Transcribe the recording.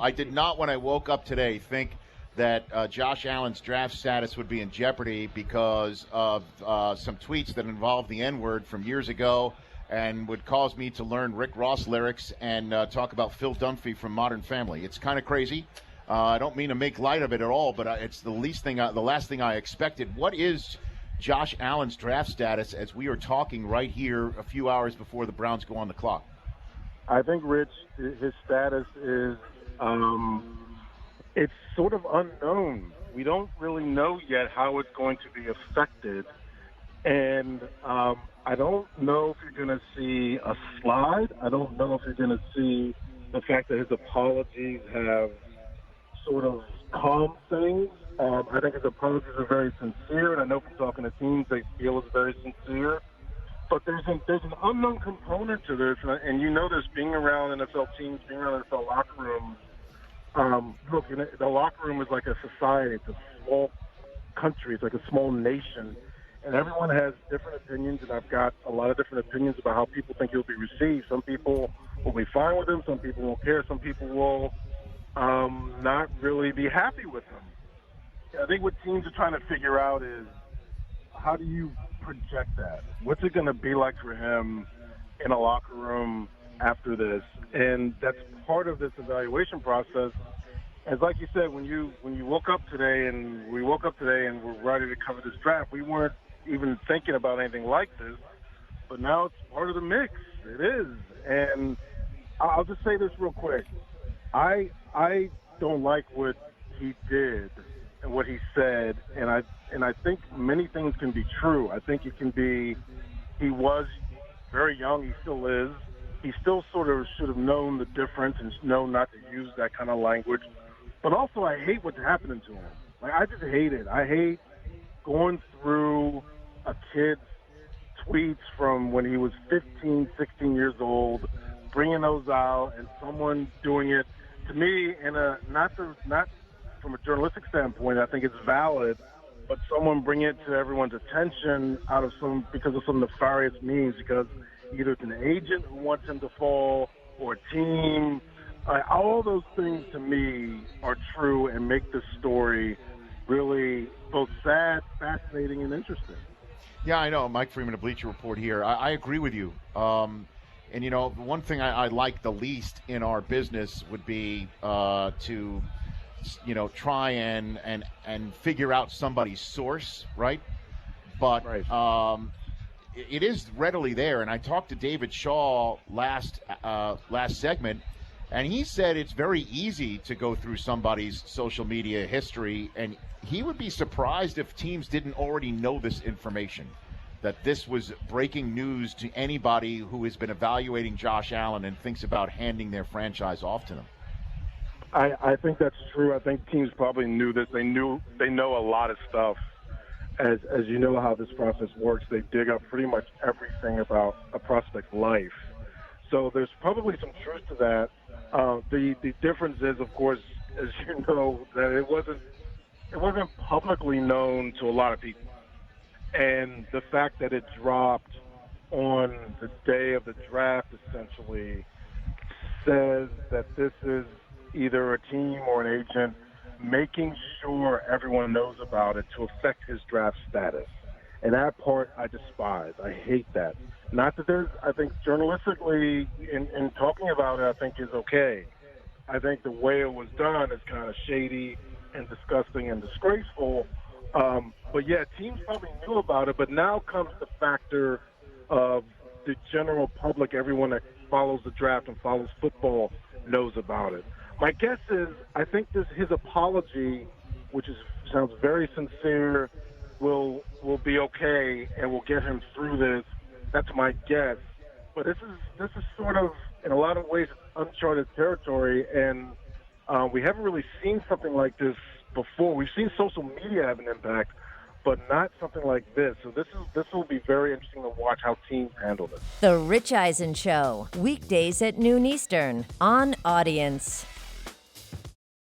I did not, when I woke up today, think that Josh Allen's draft status would be in jeopardy because of some tweets that involved the N-word from years ago and would cause me to learn Rick Ross lyrics and talk about Phil Dunphy from Modern Family. It's kind of crazy. I don't mean to make light of it at all, but it's the last thing I expected. What is Josh Allen's draft status as we are talking right here a few hours before the Browns go on the clock? I think, Rich, his status is it's sort of unknown. We don't really know yet how it's going to be affected. And I don't know if you're going to see a slide. I don't know if you're going to see the fact that his apologies have sort of calmed things. I think his apologies are very sincere, and I know from talking to teams they feel it's very sincere. But there's an unknown component to this, and you know this being around NFL teams, being around NFL locker rooms. Look, the locker room is like a society. It's a small country. It's like a small nation. And everyone has different opinions, and I've got a lot of different opinions about how people think he'll be received. Some people will be fine with him. Some people won't care. Some people will not really be happy with him. I think what teams are trying to figure out is how do you project that? What's it going to be like for him in a locker room after this? And that's part of this evaluation process. As like you said, when you woke up today and we're ready to cover this draft, we weren't even thinking about anything like this, but now it's part of the mix. It is. And I'll just say this real quick. I don't like what he did and what he said, and I think many things can be true. I think it can be he was very young. He still is. He still sort of should have known the difference and known not to use that kind of language. But also, I hate what's happening to him. Like, I just hate it. I hate going through a kid's tweets from when he was 15, 16 years old, bringing those out, and someone doing it. To me, not from a journalistic standpoint, I think it's valid, but someone bringing it to everyone's attention because of some nefarious means, because either it's an agent who wants him to fall or a team. All those things to me are true and make this story really both sad, fascinating, and interesting. Yeah, I know. Mike Freeman of Bleacher Report here. I agree with you. And, you know, one thing I like the least in our business would be to, you know, try and figure out somebody's source, right? But Right. It is readily there. And I talked to David Shaw last segment, and he said it's very easy to go through somebody's social media history, and he would be surprised if teams didn't already know this information, that this was breaking news to anybody who has been evaluating Josh Allen and thinks about handing their franchise off to them. I think that's true. I think teams probably knew this. They know a lot of stuff. As you know how this process works, they dig up pretty much everything about a prospect's life. So there's probably some truth to that. The difference is, of course, as you know, that it wasn't publicly known to a lot of people. And the fact that it dropped on the day of the draft essentially says that this is either a team or an agent making sure everyone knows about it to affect his draft status. And that part I despise. I hate that. Not that I think journalistically in talking about it, I think is okay. I think the way it was done is kind of shady and disgusting and disgraceful. But yeah, teams probably knew about it, but now comes the factor of the general public, everyone that follows the draft and follows football knows about it. My guess is I think his apology, which sounds very sincere, will be okay and will get him through this. That's my guess. But this is sort of, in a lot of ways, uncharted territory, and we haven't really seen something like this before. We've seen social media have an impact, but not something like this. So this will be very interesting to watch how teams handle this. The Rich Eisen Show, weekdays at noon Eastern on Audience.